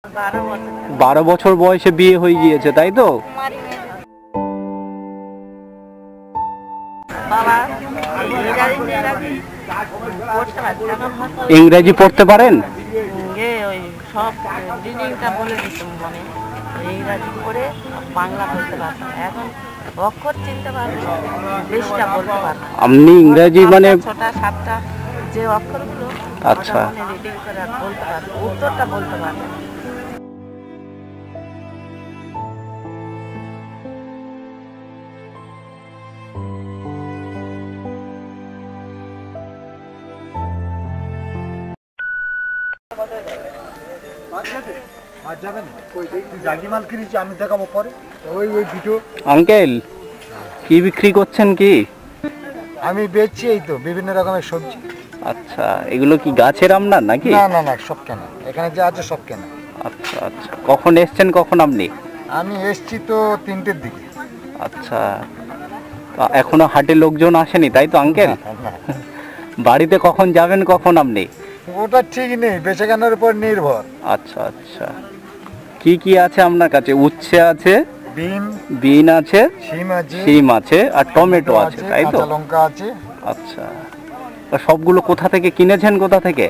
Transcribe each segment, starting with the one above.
12 বছর বয়সে বিয়ে হয়ে গিয়েছে, তাই তো? ইংরেজি পড়তে পারেন? সব রিডিংটা বলে দিতাম, মানে ইংরাজি পড়ে বাংলা বলতে পারতাম। এখন অক্ষর চিনতে পারবো, বেশিটা বলতে পারবো। আপনি ইংরেজি মানে 6টা 7টা যে অক্ষরগুলো, আচ্ছা, রিডিং করে বলতে পারবো, উত্তরটা বলতে পারবো। আঙ্কেল কি বিক্রি করছেন? কি আমি বেচছি এই তো বিভিন্ন রকমের সবজি। আচ্ছা, এগুলো কি গাছের আপনার নাকি? না না না, সব কেনা, এখানে যা আছে সব কেনা। আচ্ছা আচ্ছা, কখন এসছেন কখন আপনি? আমি এসছি তো 3টের দিকে। আচ্ছা, এখনো হাটে লোকজন আসেনি, তাই তো আঙ্কেল? না, বাড়িতে কখন যাবেন কখন আপনি? ওটা ঠিক নেই, বেচে কেনার উপর নির্ভর। আচ্ছা আচ্ছা, কি কি আছে আপনার কাছে? উচ্ছে আছে, বিন আছে, সিম আছে আর টমেটো আছে, তাই তো? কাঁচা লঙ্কা আছে। আচ্ছা, সবগুলো কোথা থেকে কিনেছেন, কোথা থেকে?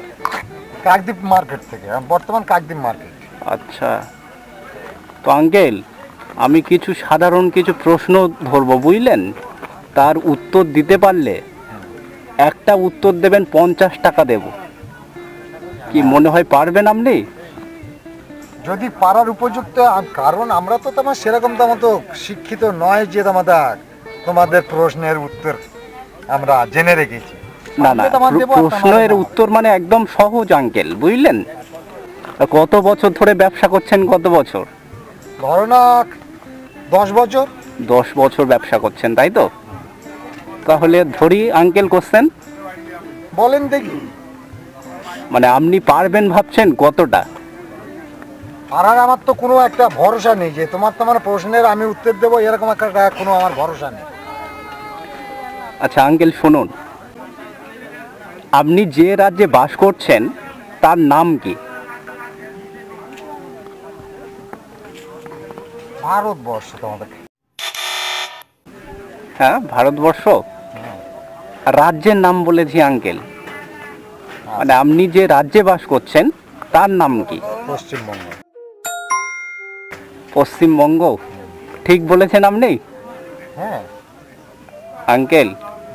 কাকদ্বীপ মার্কেট থেকে, বর্তমান কাকদ্বীপ মার্কেট। আচ্ছা, তো আঙ্কেল আমি কিছু সাধারণ কিছু প্রশ্ন ধরবো, বুঝলেন? তার উত্তর দিতে পারলে একটা উত্তর দেবেন, 50 টাকা দেব। কি মনে হয় পারবেন আপনি? যদি পারার উপযুক্ত, কারণ আমরা তো তোমার সেরকম তো শিক্ষিত নয় যে তোমাদের প্রশ্নের উত্তর আমরা জেনে রেখেছি। না না, প্রশ্নের উত্তর মানে একদম সহজ আঙ্কেল, বুঝলেন? কত বছর ধরে ব্যবসা করছেন? কত বছর? ধরো না 10 বছর। 10 বছর ব্যবসা করছেন, তাই তো? তাহলে ধরি আঙ্কেল, কোশ্চেন বলেন দেখি। মানে আপনি পারবেন ভাবছেন কতটা? আর আমার তো কোনো একটা ভরসা নেই যে তোমার প্রশ্নের আমি উত্তর দেবো, এরকম একটা কোনো আমার ভরসা নেই। আচ্ছা আঙ্কেল শুনুন, আপনি যে রাজ্যে বাস করছেন তার নাম কি? ভারতবর্ষ। তোমাদের? হ্যাঁ ভারতবর্ষ। রাজ্যের নাম বলেছি আঙ্কেল, মানে আপনি যে রাজ্যে বাস করছেন তার নাম কি? পশ্চিমবঙ্গ। পশ্চিমবঙ্গ, ঠিক বলেছেন আপনি। হ্যাঁ আঙ্কেল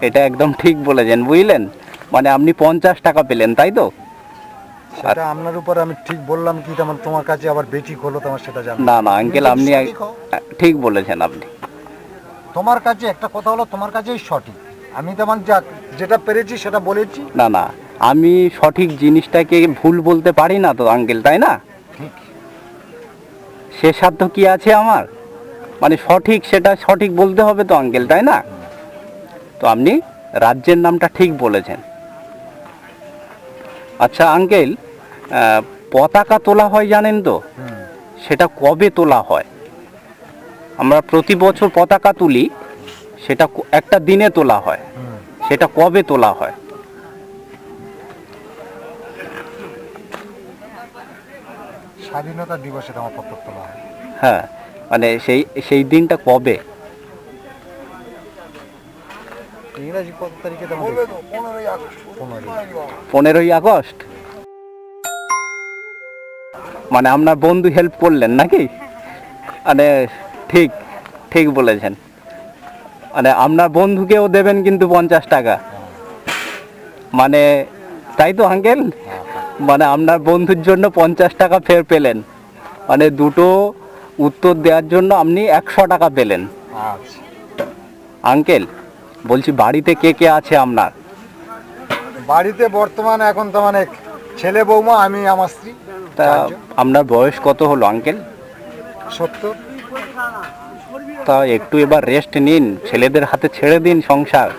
এটা একদম ঠিক বলেছেন, বুঝলেন? মানে আপনি 50 টাকা পেলেন, তাই তো? সেটা আপনার উপর আমি ঠিক বললাম কি তেমন তোমার কাছে আবার বেঠিক হলো তোমার সেটা জানো না না আঙ্কেল, আপনি ঠিক বলেছেন আপনি। তোমার কাছে একটা কথা হলো, তোমার কাছেই সঠিক, আমি তেমন যেটা পেরেছি সেটা বলেছি। না না, আমি সঠিক জিনিসটাকে ভুল বলতে পারি না তো আঙ্কেল, তাই না? ঠিক। সে সাধ্য কি আছে আমার? মানে সঠিক, সেটা সঠিক বলতে হবে তো আঙ্কেল, তাই না? তো আপনি রাজ্যের নামটা ঠিক বলেছেন। আচ্ছা আঙ্কেল, পতাকা তোলা হয় জানেন তো? সেটা কবে তোলা হয়? আমরা প্রতি বছর পতাকা তুলি, সেটা একটা দিনে তোলা হয়, সেটা কবে তোলা হয়? স্বাধীনতা দিবসে তোমার পতাকা তোলা হয়। হ্যাঁ, মানে সেই দিনটা কবে? ইংরেজি কত তারিখে? 15ই আগস্ট। মানে আপনার বন্ধু হেল্প করলেন নাকি? মানে ঠিক ঠিক বলেছেন, মানে আপনার বন্ধুকেও দেবেন কিন্তু 50 টাকা, মানে তাই তো আঙ্কেল? মানে আপনার বন্ধুর জন্য 50 টাকা ফের পেলেন, মানে দুটো উত্তর দেওয়ার জন্য আপনি 100 টাকা পেলেন। আঙ্কেল বলছি, বাড়িতে কে কে আছে আপনার? বাড়িতে বর্তমানে এখন তো মানে ছেলে বৌমা, আমি আমার স্ত্রী। তা আপনার বয়স কত হলো আঙ্কেল? 70। তা একটু এবার রেস্ট নিন, ছেলেদের হাতে ছেড়ে দিন সংসার।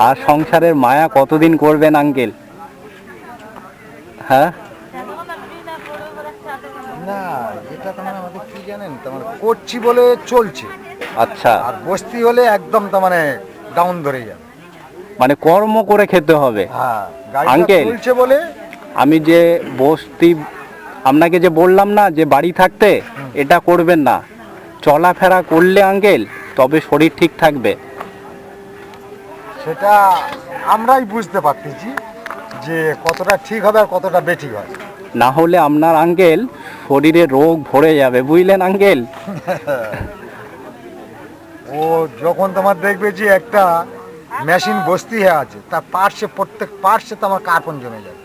আর সংসারের মায়া কতদিন করবেন আঙ্কেল? হ্যাঁ না, এটা তোমার আমাদের কি জানেন, তোমার করছি বলে চলছে। আচ্ছা, আর বস্তি হলে একদম তো মানে ডাউন ধরে যাবে, মানে কর্ম করে খেতে হবে। হ্যাঁ আঙ্কেল চলছে বলে। আমি যে বস্তি আপনাকে যে বললাম না যে বাড়ি থাকতে এটা করবেন না, চলাফেরা করলে আঙ্কেল তবে শরীর ঠিক থাকবে। সেটা আমরাই বুঝতে পারতেছি যে কতটা ঠিক হবে আর কতটা বেঠিক হবে। না হলে আপনার আঙ্কেল শরীরে রোগ ভরে যাবে, বুঝলেন আঙ্কেল? ও যখন তোমার দেখবে যে একটা মেশিন বস্তি হয়ে আছে, তার পার্শ্বে প্রত্যেক পার্শ্বে তোমার কার্বন জমে যাবে।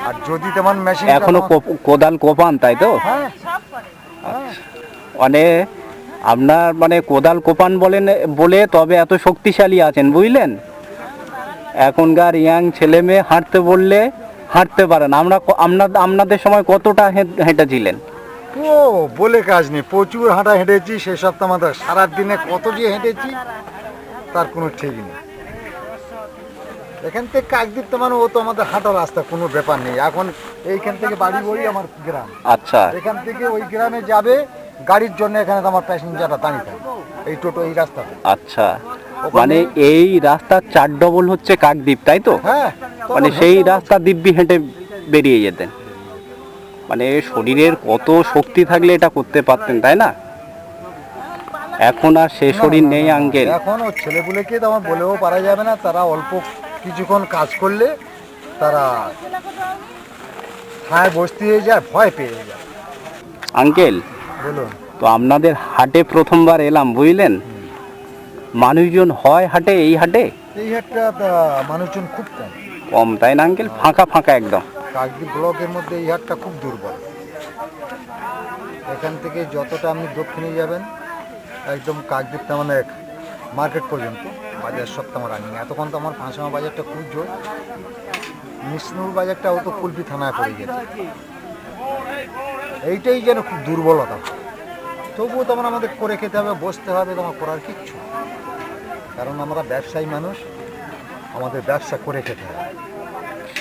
আর যদি তোমার মেশিন এখনো কোদাল কোপান, তাই তো? হ্যাঁ মানে আপনার মানে কোদাল কোপান বলেন বলে তবে এত শক্তিশালী আছেন, বুঝলেন? এখনকার ইয়াং ছেলে মেয়ে হাঁটতে বললে হাঁটতে পারেন। আপনাদের সময় কতটা হেঁটেছিলেন? ও বলে কাজ নেই, প্রচুর হাঁটা হেঁটেছি। সেসব তো আমাদের সারা দিনে কত যে হেঁটেছি তার কোনো ঠিক নেই। এখান থেকে কাকদ্বীপ তো মানে ও তো আমাদের হাঁটা রাস্তা, কোনো ব্যাপার নেই। এখন এইখান থেকে বাড়ি ওই আমার গ্রাম, আচ্ছা, এখান থেকে ওই গ্রামে যাবে গাড়ির জন্য, এখানে তো আমার প্যাসেঞ্জারটা দাঁড়িয়ে থাকে এই টোটো এই রাস্তাতে। আচ্ছা, মানে এই রাস্তা 4 ডবল হচ্ছে কাকদ্বীপ, তাই তো? হ্যাঁ, মানে সেই রাস্তা দিব্যি হেঁটে বেরিয়ে যেতেন। মানে শরীরের কত শক্তি থাকলে এটা করতে পারতেন, তাই না? এখন আর সে শরীর নেই আঙ্কেল। এখন ও ছেলেগুলোকে তো আমার বলেও পারা যাবে না, তারা অল্প কিছুক্ষণ কাজ করলে তারা ছায় বসতে হয়ে যায়, ভয় পেয়ে যায়। আঙ্কেল, বলুন। তো আপনাদের হাটে প্রথমবার এলাম, বুঝলেন? মানুষজন হয় হাটে, এই হাটে এই হাটটা মানুষজন খুব কম, কম, তাই না আঙ্কেল? ফাঁকা ফাঁকা একদম। কাকদ্বীপ ব্লকের মধ্যে এই হাটটা খুব দুর্বল। এখান থেকে যতটা আপনি দক্ষিণে যাবেন একদম কাকদ্বীপটা মানে মার্কেট পর্যন্ত বাজার সব তো আমার রানিং। এতক্ষণ তো আমার পাঁচমা বাজারটা খুব জোর, মিশনুর বাজারটাও তো কুলপি থানায় পড়ে গেছে। এইটাই যেন খুব দুর্বলতা। তবুও তোমার আমাদের করে খেতে হবে, বসতে হবে, তোমার করার কিচ্ছু। কারণ আমরা ব্যবসায়ী মানুষ, আমাদের ব্যবসা করে খেতে হবে।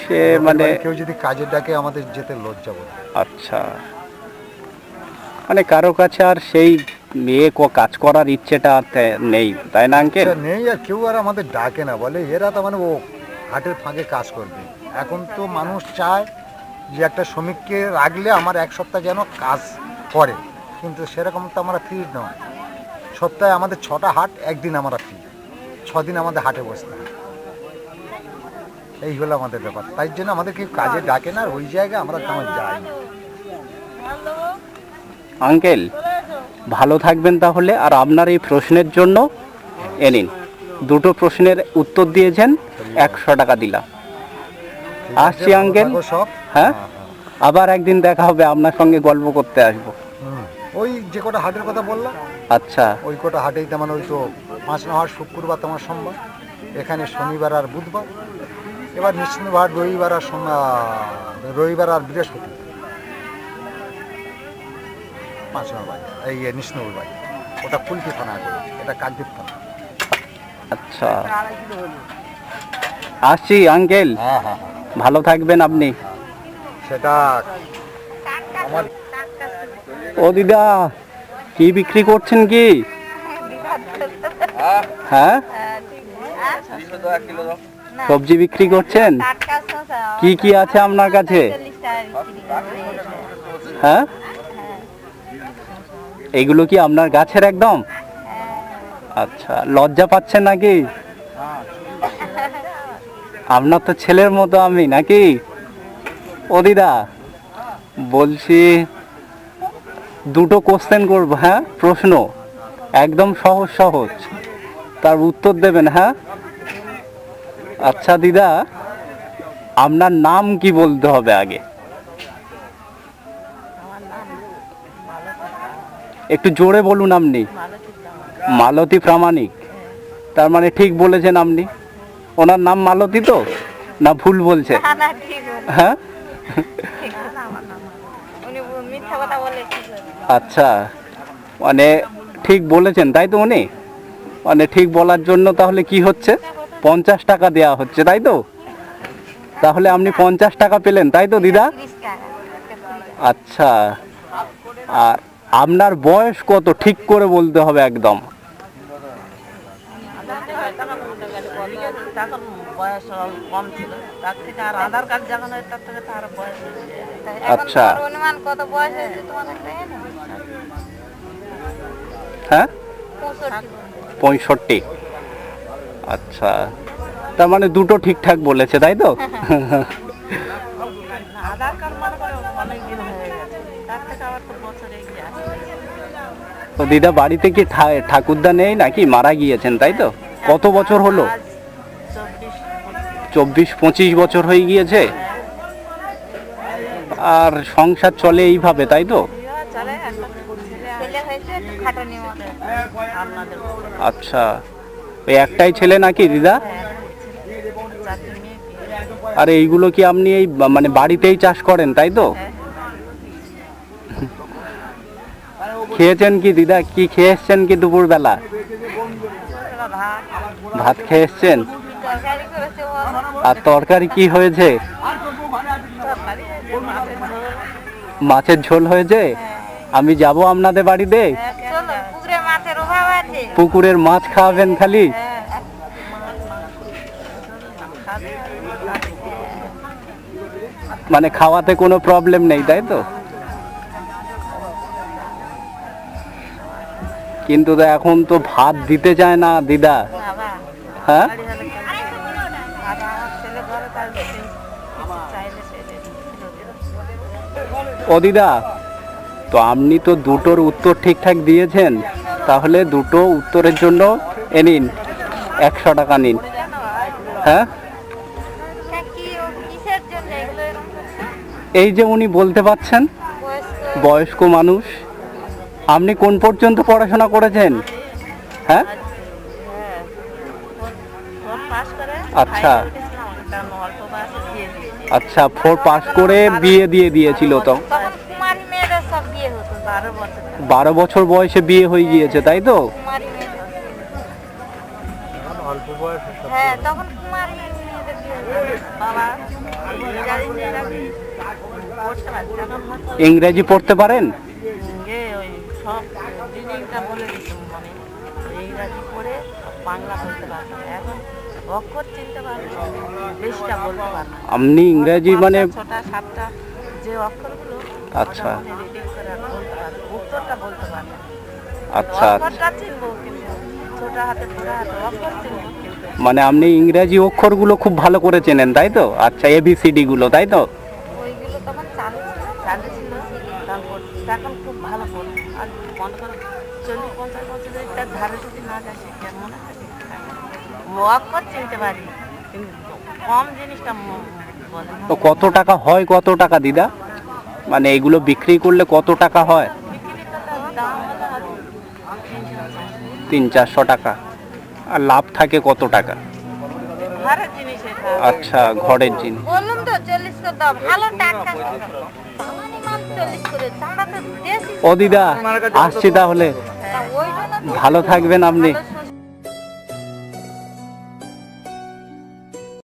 সে মানে কেউ যদি কাজের ডাকে আমাদের যেতে লজ্জা বলে। আচ্ছা, মানে কারো কাছে আর সেই মেয়ে কাজ করার ইচ্ছেটা নেই, তাই না আঙ্কেল? নেই, আর কেউ আর আমাদের ডাকে না, বলে এরা তো মানে ও হাটের ফাঁকে কাজ করবে। এখন তো মানুষ চায় যে একটা শ্রমিককে রাখলে আমার এক সপ্তাহ যেন কাজ করে, কিন্তু সেরকম তো আমরা ফ্রি নয়। সপ্তাহে আমাদের 6টা হাট, একদিন আমরা ফ্রি, 6 দিন আমাদের হাটে বসতে হয়। এই হলো আমাদের ব্যাপার। তাই জন্য আমাদের কেউ কাজে ডাকে না, ওই জায়গায় আমরা তেমন যাই না। আঙ্কেল, ভালো থাকবেন তাহলে। আর আপনার এই প্রশ্নের জন্য এ নিন, 2টো প্রশ্নের উত্তর দিয়েছেন, 100 টাকা দিলাম। আসছি আঙ্কেল। সব হ্যাঁ, আবার একদিন দেখা হবে, আপনার সঙ্গে গল্প করতে আসবো। ওই যে কটা হাটের কথা বললাম, আচ্ছা, ওই কটা হাটেই তেমন ওই তো 5 হাট, শুক্রবার তোমার সোমবার, এখানে শনিবার আর বুধবার, এবার নিশ্চিন্তবার রবিবার আর রবিবার আর বৃহস্পতি 5 বাজার। এই নিশ্চিন্তপুর বাজার, ওটা কুলপি থানা করে, এটা কাকদ্বীপ থানা। আচ্ছা, আসছি আঙ্কেল। হ্যাঁ হ্যাঁ হ্যাঁ, ভালো থাকবেন আপনি। সেটা আমার। ও দিদা, কি বিক্রি করছেন কি? হ্যাঁ, সবজি বিক্রি করছেন? কি কি আছে আপনার কাছে? হ্যাঁ, এগুলো কি আপনার গাছের একদম? আচ্ছা, লজ্জা পাচ্ছেন নাকি? আপনার তো ছেলের মতো আমি নাকি? ও দিদা, বলছি 2টো কোশ্চেন করবো। হ্যাঁ, প্রশ্ন একদম সহজ সহজ, তার উত্তর দেবেন। হ্যাঁ, আচ্ছা দিদা, আপনার নাম কি বলতে হবে আগে? একটু জোরে বলুন আপনি। মালতী প্রামাণিক। তার মানে ঠিক বলেছেন আপনি। ওনার নাম মালতী তো, না ভুল বলছে? হ্যাঁ, আচ্ছা, মানে ঠিক বলেছেন তাই তো উনি? মানে ঠিক বলার জন্য তাহলে কি হচ্ছে, 50 টাকা দেওয়া হচ্ছে, তাই তো? তাহলে আপনি 50 টাকা পেলেন, তাই তো দিদা? আচ্ছা, আর আপনার বয়স কত ঠিক করে বলতে হবে একদম। বয়স কম ছিল, তার থেকে আর আধার কার্ড যখন হয় তার থেকে তো আরো বয়স বেশি। আচ্ছা অনুমান কত বয়স হয়েছে তোমার একটা হ্যাঁ 65 65। আচ্ছা তার মানে দুটো ঠিকঠাক বলেছে তাই তো? আধার কার্ড মনে করে অনেক দিন হয়ে গেছে, তার থেকে আবার তো বছর এগিয়ে আছে। তো দিদা বাড়িতে কি ঠাকুরদা নেই নাকি মারা গিয়েছেন তাই তো? কত বছর হলো? আজ 24 24-25 বছর হয়ে গিয়েছে। আর সংসার চলে এইভাবে তাই তো? চলে, একটা ছেলে হয়েছে একটু খাটানি মতো। আপনাদের আচ্ছা ওই একটাই ছেলে নাকি দিদা? চারটে মেয়ে বিয়ে। আর এইগুলো কি আপনি এই মানে বাড়িতেই চাষ করেন তাই তো? খেয়েছেন কি দিদা, কি খেয়ে এসছেন কি দুপুরবেলা? দুপুরবেলা ভাত, ভাত খেয়ে এসছেন। তরকারি করেছে ও। আর তরকারি কি হয়েছে? তরকারি হয়েছে, মাছের ঝোল। মাছের ঝোল হয়েছে। আমি যাব আপনাদের বাড়িতে, চলো পুকুরে মাছের অভাব আছে। পুকুরের মাছ খাওয়াবেন খালি। মানে খাওয়াতে কোনো প্রবলেম নেই তাই তো? কিন্তু তো এখন তো ভাত দিতে চায় না দিদা। বাবা, হ্যাঁ বাড়ি হলে কেউ দিবে না। আর আমার ছেলে ঘরে তার কিছু চাইলে সে দেবে। ও দিদা, তো আপনি তো দুটোর উত্তর ঠিকঠাক দিয়েছেন, তাহলে দুটো উত্তরের জন্য এ নিন 100 টাকা নিন। হ্যাঁ কি ও কিসের জন্য এগুলো এরকম করছে? এই যে উনি বলতে পারছেন, বয়স্ক বয়স্ক মানুষ। আপনি কোন পর্যন্ত পড়াশোনা করেছেন? হ্যাঁ ফোর পাস করে আচ্ছা। ফাইনাল গেছিলাম, কারণ অল্প বয়সে দিয়ে দিয়েছি। আচ্ছা 4 পাস করে বিয়ে দিয়ে দিয়েছিল তো? তখন কুমারী মেয়েদের সব বিয়ে হতো। 12 বছর 12 বছর বয়সে বিয়ে হয়ে গিয়েছে তাই তো? কুমারী মেয়েদের অল্প বয়সে সব হ্যাঁ তখন কুমারী মেয়েদের বিয়ে হতো। বাবা ইংরাজি ইংরাজি পড়তে পারছি এখন হচ্ছে ইংরেজি পড়তে পারেন? ওই সব রিডিংটা বলে দিতাম মানে ইংরাজি পড়ে বাংলা বলতে পারতাম, এখন অক্ষর চিনতে পারবো, বেশিটা বলতে পারবো। আপনি ইংরেজি মানে ছোটা সাতটা যে অক্ষরগুলো আচ্ছা। রিডিং করে আর বলতে পারবো, উত্তরটা বলতে পারবো। আচ্ছা অক্ষরটা চিনবো কিন্তু ছোটা হাতে বড় হাতে অক্ষর চিনবো কিন্তু। মানে আপনি ইংরেজি অক্ষরগুলো খুব ভালো করে চেনেন তাই তো? আচ্ছা ABCD গুলো তাই তো? ওইগুলো তখন চালু ছিল। চালু ছিল, তারপর এখন খুব ভালো পড়তো। আর মনে করো 40-50 বছরের তার ধারে যদি না যায় সে কেমন থাকে, অক্ষর চিনতে পারি কিন্তু কম জিনিসটা বলে না। তো কত টাকা হয়, কত টাকা দিদা? মানে এগুলো বিক্রি করলে কত টাকা হয়? বিক্রি করলে দাম হলো হয়তো 300-400 টাকা। আর লাভ থাকে কত টাকা? ঘরের জিনিস এটা। আচ্ছা ঘরের জিনিস। বললাম তো 40 করে দাও, ভালো টাকা। আমারই মাল 40 করে, আমরা তো দেশি। ও দিদা আসছি তাহলে, ওই জন্য ভালো থাকবেন আপনি। ভালো